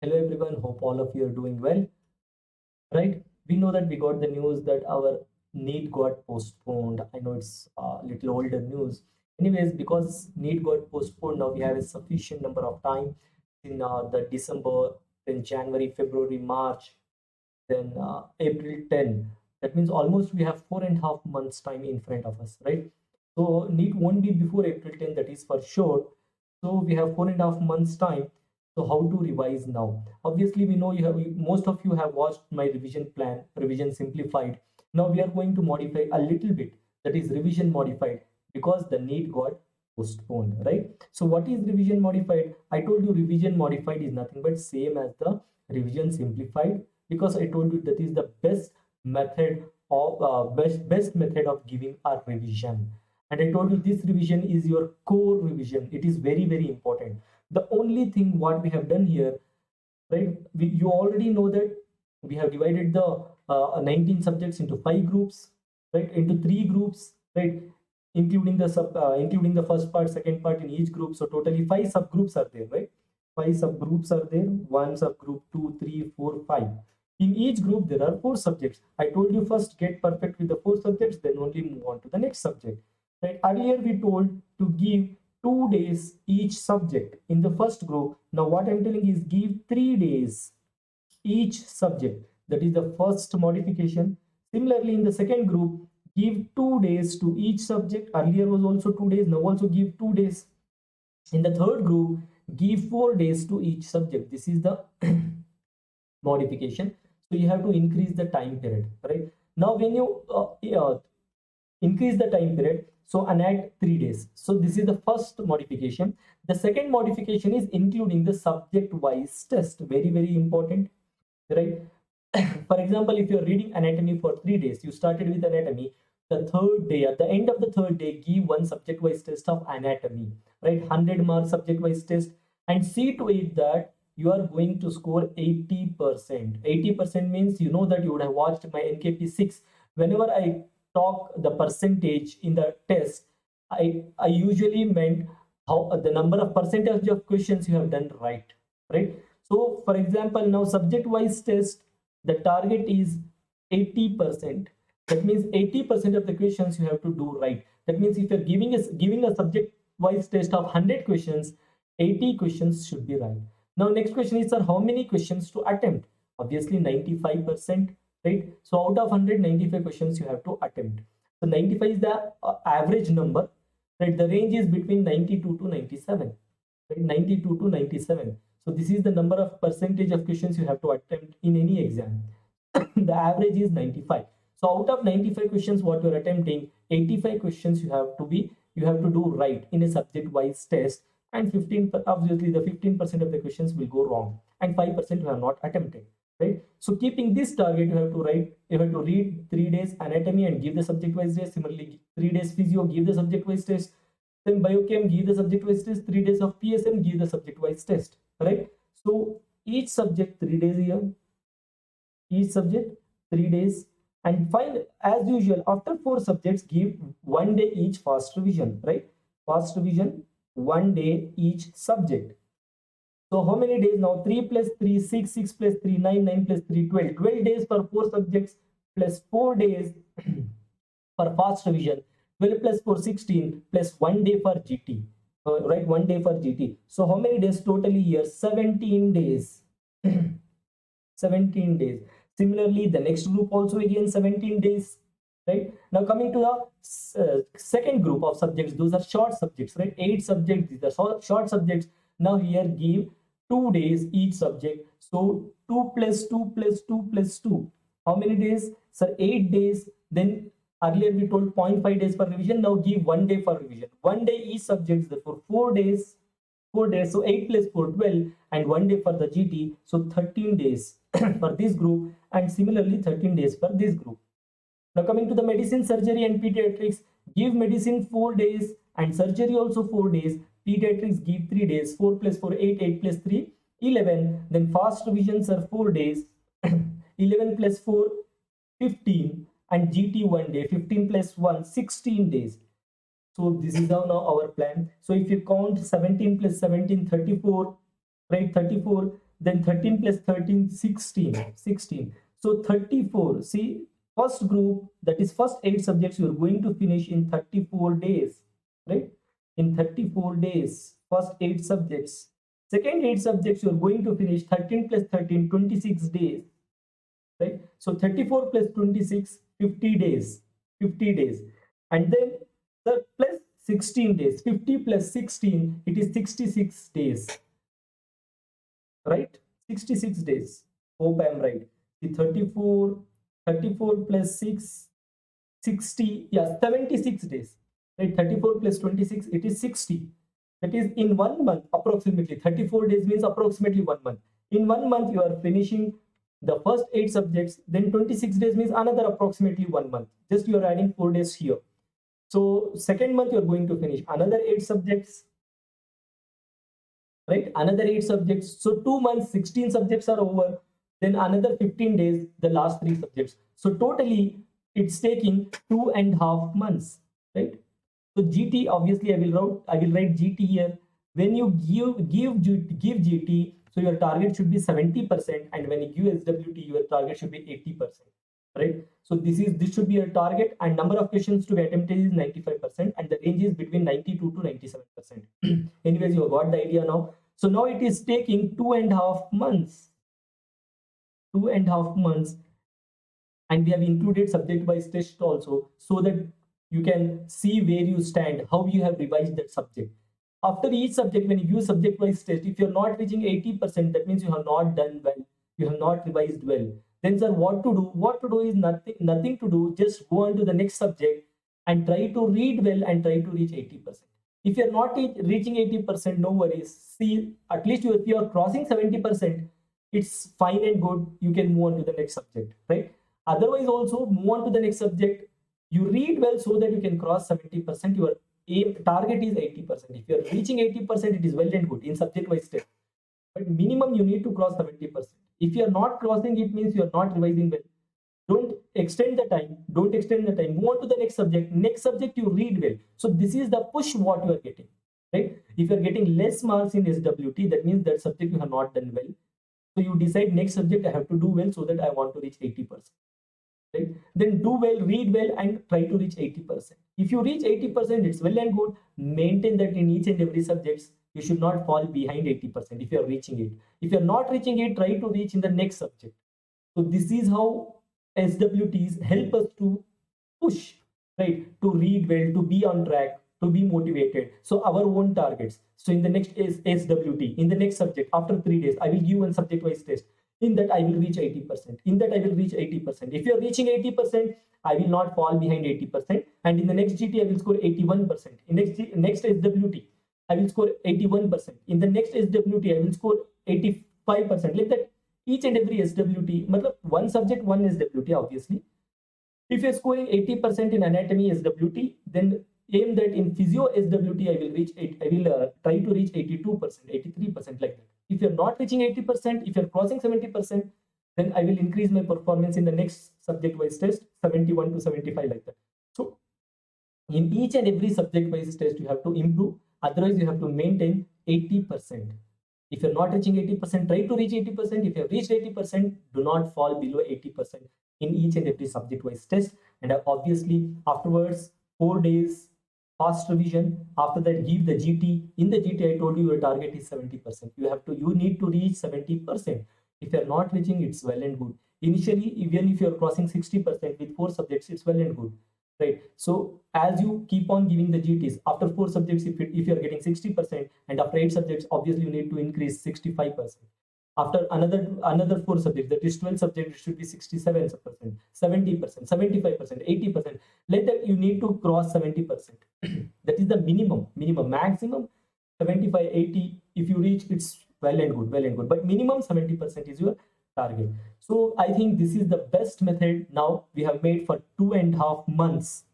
Hello everyone, hope all of you are doing well. Right? We know that we got the news that our NEET got postponed. I know it's a little older news. Anyways, because NEET got postponed, now we have a sufficient number of time in the December, then January, February, March, then April 10. That means almost we have 4.5 months time in front of us, right? So NEET won't be before April 10, that is for sure. So we have 4.5 months time. So how to revise now? Obviously, we know most of you have watched my revision plan, revision simplified. Now we are going to modify a little bit, that is revision modified, because the NEET got postponed, right? So what is revision modified? I told you revision modified is nothing but same as the revision simplified, because I told you that is the best method of best method of giving a revision. And I told you this revision is your core revision. It is very important. The only thing what we have done here, right? You already know that we have divided the 19 subjects into 5 groups, right? Into 3 groups, right? Including the first part, second part in each group. So totally 5 subgroups are there, right? 5 subgroups are there. One subgroup, two, three, four, five. In each group, there are 4 subjects. I told you first get perfect with the 4 subjects, then only move on to the next subject. Right? Earlier we told to give 2 days each subject in the first group. Now what I'm telling is give 3 days each subject. That is the first modification. Similarly, in the second group, give 2 days to each subject. Earlier was also 2 days. Now also give 2 days. In the third group, give 4 days to each subject. This is the modification. So you have to increase the time period, right? Now when you increase the time period, so and add 3 days. So this is the first modification. The second modification is including the subject wise test. Very important, right? For example, if you're reading anatomy for 3 days, you started with anatomy. The third day, at the end of the third day, give one subject wise test of anatomy, right? 100 mark subject wise test, and see to it that you are going to score 80%. 80% means you know that you would have watched my NKP 6. Whenever I talk the percentage in the test, I usually meant how the number of percentage of questions you have done right, right? So for example, now subject wise test, the target is 80%. That means 80% of the questions you have to do right. That means if you're giving a subject wise test of 100 questions, 80 questions should be right. Now next question is, sir, how many questions to attempt? Obviously 95%, right? So out of 100, 95 questions you have to attempt. So 95 is the average number, right? The range is between 92 to 97, right? 92 to 97. So this is the number of percentage of questions you have to attempt in any exam. The average is 95. So out of 95 questions what you're attempting, 85 questions you have to do right in a subject wise test, and 15, obviously the 15% of the questions will go wrong, and 5% you have not attempted, right? So keeping this target, you have to read 3 days anatomy and give the subject wise test. Similarly, 3 days physio, give the subject wise test. Then biochem, give the subject wise test. 3 days of PSM, give the subject wise test, right? So each subject 3 days here, each subject 3 days, and find as usual after 4 subjects give 1 day each fast revision, right? Fast revision, 1 day each subject. So how many days now? 3 plus 3 6, 6 plus 3 9, 9 plus 3 12. 12 days for 4 subjects plus 4 days for fast revision. 12 plus 4 16 plus 1 day for GT, right? 1 day for GT. So how many days totally here? 17 days. 17 days. Similarly, the next group also again 17 days, right? Now coming to the second group of subjects, those are short subjects, right? 8 subjects, these are short subjects. Now here give 2 days each subject. So 2 plus 2 plus 2 plus 2. How many days? Sir, 8 days. Then earlier we told 0.5 days for revision. Now give 1 day for revision. 1 day each subject, therefore 4 days. 4 days. So 8 plus 4, 12, and 1 day for the GT. So 13 days for this group, and similarly 13 days for this group. Now coming to the medicine, surgery, and pediatrics, give medicine 4 days and surgery also 4 days. Pediatrics give 3 days. 4 plus 4, 8, 8 plus 3, 11. Then fast revisions are 4 days. 11 plus 4, 15, and GT 1 day. 15 plus 1, 16 days. So this is now our plan. So if you count 17 plus 17, 34, right? 34. then 13 plus 13, 16. So 34. See, first group, that is first 8 subjects, you are going to finish in 34 days, right? In 34 days, first 8 subjects. Second 8 subjects, you are going to finish 13 plus 13, 26 days, right? So 34 plus 26, 50 days, 50 days. And then the plus 16 days, 50 plus 16, it is 66 days, right? 66 days. Hope I am right. The 34 plus 6, 60, yeah, 76 days, right? 34 plus 26, it is 60. That is in 1 month, approximately. 34 days means approximately 1 month. In 1 month, you are finishing the first 8 subjects. Then 26 days means another approximately 1 month. Just you are adding 4 days here. So second month, you are going to finish another 8 subjects, right? Another 8 subjects. So 2 months, 16 subjects are over. Then another 15 days, the last 3 subjects. So totally, it's taking 2.5 months, right? So GT, obviously, I will write GT here. When you give GT, so your target should be 70%, and when you give SWT, your target should be 80%, right? So this should be your target, and number of questions to be attempted is 95%, and the range is between 92 to 97%. Anyways, you have got the idea now. So now it is taking 2.5 months. 2.5 months, and we have included subject-wise test also, so that you can see where you stand, how you have revised that subject. After each subject, when you give subject-wise test, if you're not reaching 80%, that means you have not done well, you have not revised well. Then, sir, what to do? What to do is nothing to do. Just go on to the next subject and try to read well and try to reach 80%. If you're not reaching 80%, no worries. See, at least if you're crossing 70%, it's fine and good. You can move on to the next subject, right? Otherwise, also move on to the next subject. You read well so that you can cross 70%. Your aim target is 80%. If you're reaching 80%, it is well and good in subject-wise test. But minimum you need to cross 70%. If you're not crossing, it means you're not revising well. Don't extend the time. Don't extend the time. Move on to the next subject. Next subject you read well. So this is the push what you are getting, right? If you're getting less marks in SWT, that means that subject you have not done well. So you decide next subject I have to do well so that I want to reach 80%. Right? Then do well, read well, and try to reach 80%. If you reach 80%, it's well and good. Maintain that in each and every subjects. You should not fall behind 80% if you're reaching it. If you're not reaching it, try to reach in the next subject. So this is how SWTs help us to push, right? To read well, to be on track, to be motivated. So our own targets. So in the next is SWT, in the next subject, after 3 days, I will give one subject-wise test. In that I will reach 80%. In that I will reach 80%. If you are reaching 80%, I will not fall behind 80%. And in the next GT, I will score 81%. In next SWT, I will score 81%. In the next SWT, I will score 85%. Like that, each and every SWT, one subject, one SWT, obviously. If you're scoring 80% in anatomy SWT, then aim that in physio SWT, I will try to reach 82%, 83%, like that. If you're not reaching 80%, if you're crossing 70%, then I will increase my performance in the next subject-wise test, 71 to 75, like that. So in each and every subject-wise test, you have to improve. Otherwise, you have to maintain 80%. If you're not reaching 80%, try to reach 80%. If you have reached 80%, do not fall below 80% in each and every subject-wise test. And obviously, afterwards, 4 days, fast revision. After that, give the GT. In the GT, I told you your target is 70%. You need to reach 70%. If you're not reaching, it's well and good. Initially, even if you're crossing 60% with 4 subjects, it's well and good, right? So as you keep on giving the GTs, after 4 subjects, if you're getting 60%, and after 8 subjects, obviously you need to increase 65%. After another 4 subjects, that is 12 subjects, it should be 67%, 70%, 75%, 80%. Like that, you need to cross 70%. That is the minimum. Maximum 75, 80. If you reach, it's well and good. But minimum 70% is your target. So I think this is the best method now we have made for 2.5 months,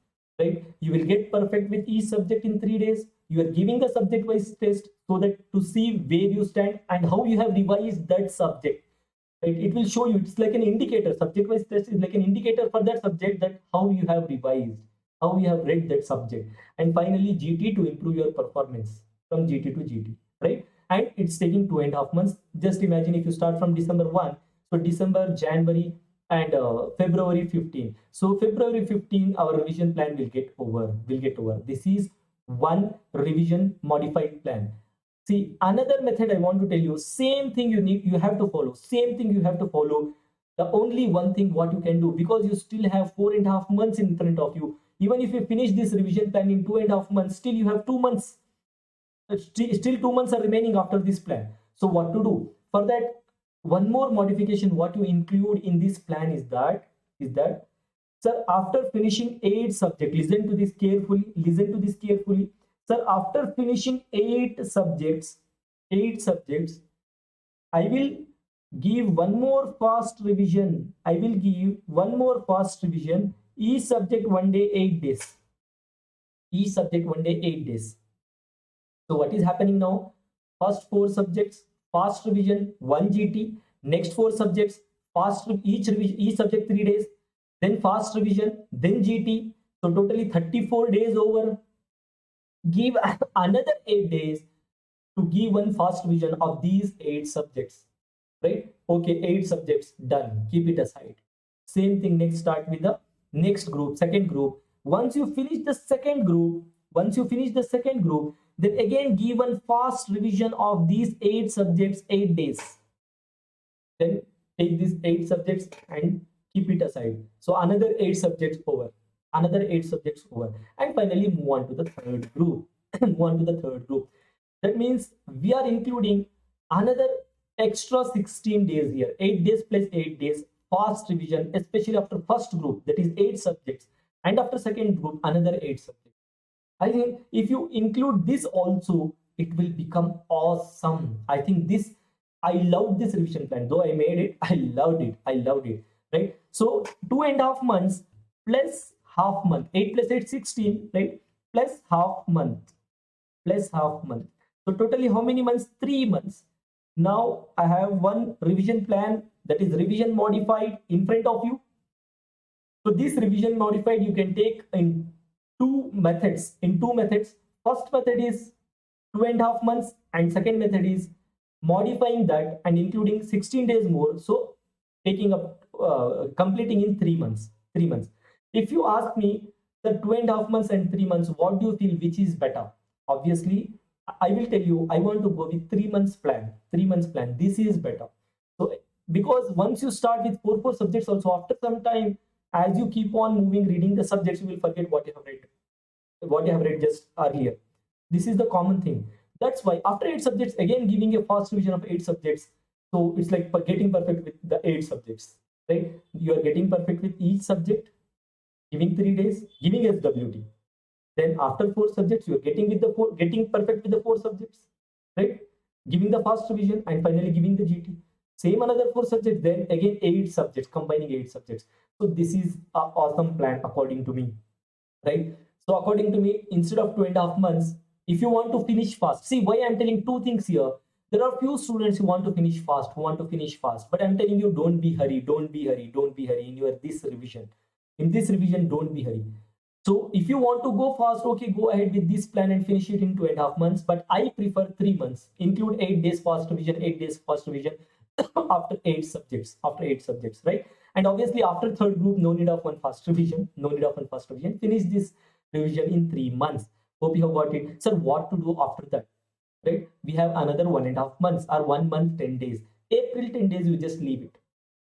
right? You will get perfect with each subject in 3 days. You are giving the subject-wise test so that to see where you stand and how you have revised that subject, right? It will show you. It's like an indicator. Subject-wise test is like an indicator for that subject, that how you have revised, how you have read that subject. And finally, GT to improve your performance from GT to GT, right? And it's taking 2.5 months. just imagine if you start from December 1, so December, January, and February 15. So February 15 our revision plan will get over. This is one revision modified plan. See, another method I want to tell you, same thing you have to follow, same thing you have to follow. The only one thing what you can do, because you still have 4.5 months in front of you, even if you finish this revision plan in 2.5 months, still you have 2 months. Still 2 months are remaining after this plan. So what to do for that? One more modification what you include in this plan is that sir, after finishing 8 subjects, listen to this carefully, sir. After finishing 8 subjects, I will give one more fast revision. Each subject one day, 8 days. Each subject one day, 8 days. So what is happening now? First 4 subjects, fast revision, 1 GT. Next 4 subjects, each subject 3 days. Then fast revision, then GT. So totally 34 days over. Give another 8 days to give one fast revision of these 8 subjects. Right? Okay, 8 subjects done. Keep it aside. Same thing. Next, start with the next group, second group. Once you finish the second group, then again give one fast revision of these 8 subjects, 8 days. Then take these 8 subjects and keep it aside. So another 8 subjects over, and finally move on to the third group. That means we are including another extra 16 days here, 8 days plus 8 days fast revision, especially after first group, that is 8 subjects, and after second group another 8 subjects. I think if you include this also, it will become awesome. I think this, I love this revision plan. Though I made it, I loved it. Right? So 2.5 months plus half month, 8 plus 8, 16, right? Plus half month. So totally how many months? 3 months. Now I have one revision plan, that is revision modified, in front of you. So this revision modified you can take in two methods. First method is 2.5 months, and second method is modifying that and including 16 days more, so taking up completing in 3 months. If you ask me the 2.5 months and 3 months, what do you feel, which is better? Obviously I will tell you, I want to go with 3 months plan. This is better. So because once you start with 4 subjects also, after some time, as you keep on moving reading the subjects, you will forget what you have read just earlier. This is the common thing. That's why after 8 subjects, again giving a fast revision of 8 subjects, so it's like getting perfect with the 8 subjects, right? You are getting perfect with each subject, giving 3 days, giving SWT. Then after 4 subjects, you are getting perfect with the 4 subjects, right? Giving the fast revision and finally giving the GT. Same another 4 subjects, then again 8 subjects, combining 8 subjects. So this is an awesome plan according to me, right? So according to me, instead of 2.5 months, if you want to finish fast, see why I'm telling two things here. There are few students who want to finish fast, but I'm telling you, don't be hurry in your this revision. In this revision, don't be hurry. So if you want to go fast, okay, go ahead with this plan and finish it in 2.5 months. But I prefer 3 months. Include 8 days fast revision, after 8 subjects, right? And obviously after third group, no need of one fast revision. Finish this revision in 3 months. Hope you have got it. Sir, what to do after that? Right? We have another 1.5 months, or 1 month, 10 days. April 10 days, you just leave it.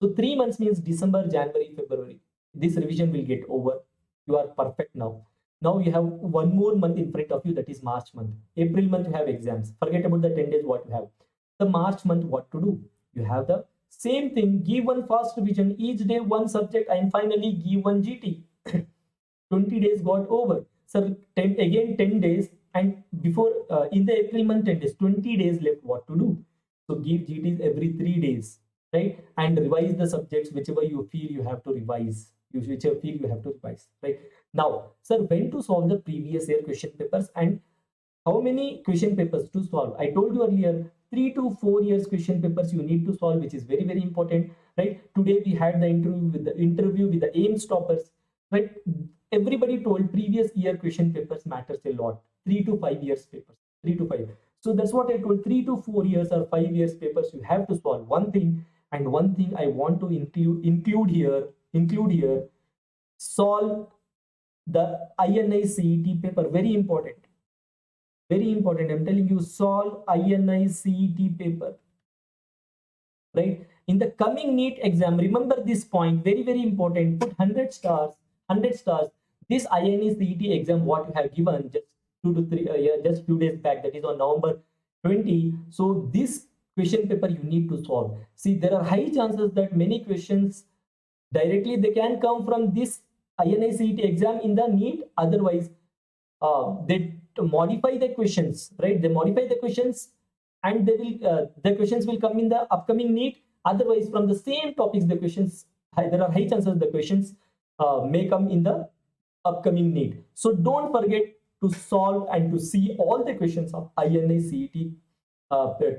So 3 months means December, January, February. This revision will get over. You are perfect now. Now you have 1 more month in front of you, that is March month. April month you have exams. Forget about the 10 days what you have. The March month, what to do? You have the same thing. Give one fast revision, each day 1 subject, and finally give 1 GT. 20 days got over. So 10 days, and before in the April month 10 days, 20 days left. What to do? So give GTs every 3 days, right? And revise the subjects whichever you feel you have to revise. Right? Now, sir, when to solve the previous year question papers and how many question papers to solve? I told you earlier, 3 to 4 years question papers you need to solve, which is very, very important, right? Today we had the interview with the AIMS toppers, right? Everybody told previous year question papers matters a lot. 3 to 5 years papers, 3 to 5. So that's what I told, 3 to 4 years or 5 years papers you have to solve one thing. And one thing I want to include here, solve the INI CET paper. Very important. Very important. I'm telling you, solve INI CET paper. Right? In the coming NEET exam, remember this point, very, very important. Put 100 stars, 100 stars. This INI CET exam, what you have given just 2 to 3, just few days back, that is on November 20. So this question paper you need to solve. See, there are high chances that many questions directly they can come from this INI CET exam in the NEET. Otherwise, they modify the questions, right? They modify the questions, and they will the questions will come in the upcoming NEET. Otherwise, from the same topics, the questions, there are high chances the questions may come in the upcoming NEET. So don't forget to solve and to see all the questions of INI CET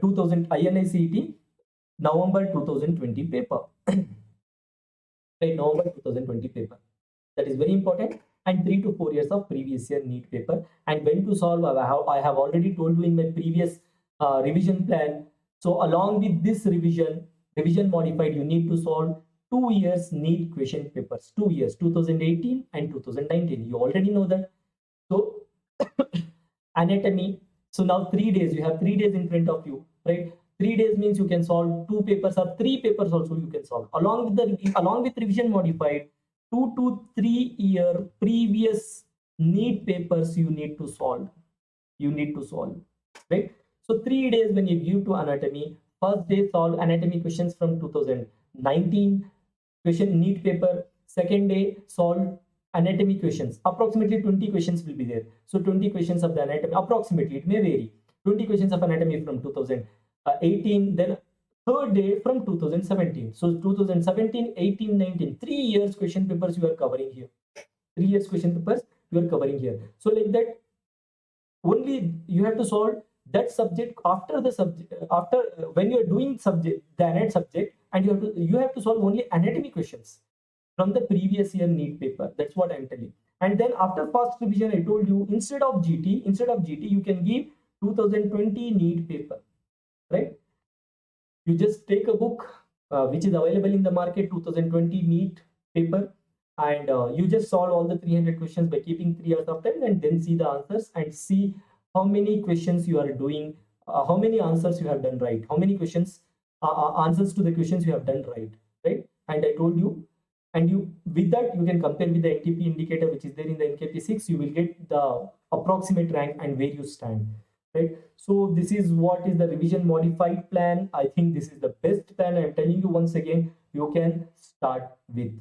2000 INI CET November 2020 paper. Right, November 2020 paper. That is very important. And 3 to 4 years of previous year NEET paper. And when to solve, I have already told you in my previous revision plan. So along with this revision modified, you need to solve 2 years NEET question papers. 2 years, 2018 and 2019. You already know that. So anatomy. So now 3 days. You have 3 days in front of you, right? 3 days means you can solve 2 papers or 3 papers also you can solve. Along with revision modified, 2 to 3 year previous NEET papers you need to solve. Right? So 3 days when you give to anatomy, first day solve anatomy questions from 2019 question NEET paper. Second day solve anatomy questions. Approximately 20 questions will be there. So 20 questions of the anatomy, approximately, it may vary. 20 questions of anatomy from 2018. Then third day from 2017. So 2017, 18, 19, 3 years question papers you are covering here. 3 years question papers you are covering here. So like that, only you have to solve that subject after the subject, after when you are doing subject, the anatomy subject, and you have to solve only anatomy questions from the previous year NEET paper. That's what I'm telling. And then after first revision, I told you, instead of GT, you can give 2020 NEET paper, right? You just take a book which is available in the market, 2020 NEET paper, and you just solve all the 300 questions by keeping 3 hours of time, and then see the answers and see how many questions you are doing, how many answers you have done right, how many questions answers to the questions you have done right? And I told you, and you, with that, you can compare with the NTP indicator which is there in the NKP6. You will get the approximate rank and where you stand, right? So this is what is the revision modified plan. I think this is the best plan. I'm telling you once again, you can start with.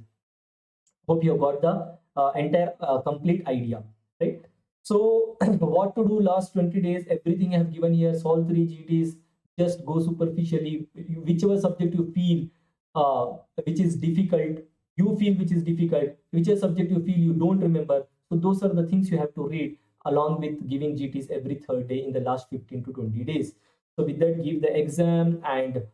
Hope you got the entire complete idea, right? So what to do last 20 days, everything I have given here, solve 3 GTs, just go superficially, whichever subject you feel which is difficult, whichever subject you feel you don't remember. So those are the things you have to read, along with giving GTs every third day in the last 15 to 20 days. So with that, give the exam. And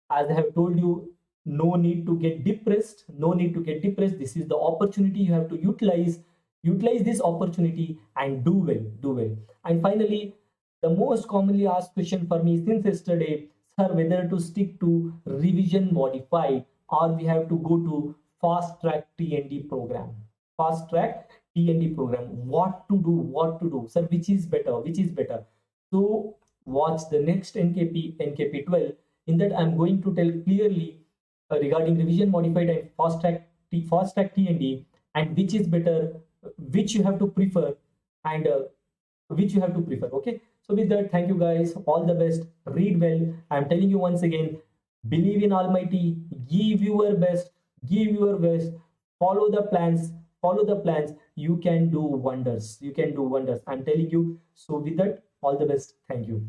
as I have told you, no need to get depressed. This is the opportunity you have to utilize this opportunity and do well. And finally, the most commonly asked question for me since yesterday, sir, whether to stick to revision modified or we have to go to fast track TND program. What to do, sir? Which is better? So watch the next NKP 12. In that, I'm going to tell clearly regarding revision modified and fast track TND, and which is better, which you have to prefer, and okay? So with that, thank you guys, all the best, read well. I'm telling you once again, believe in Almighty, give your best, follow the plans. You can do wonders. I'm telling you. So with that, all the best. Thank you.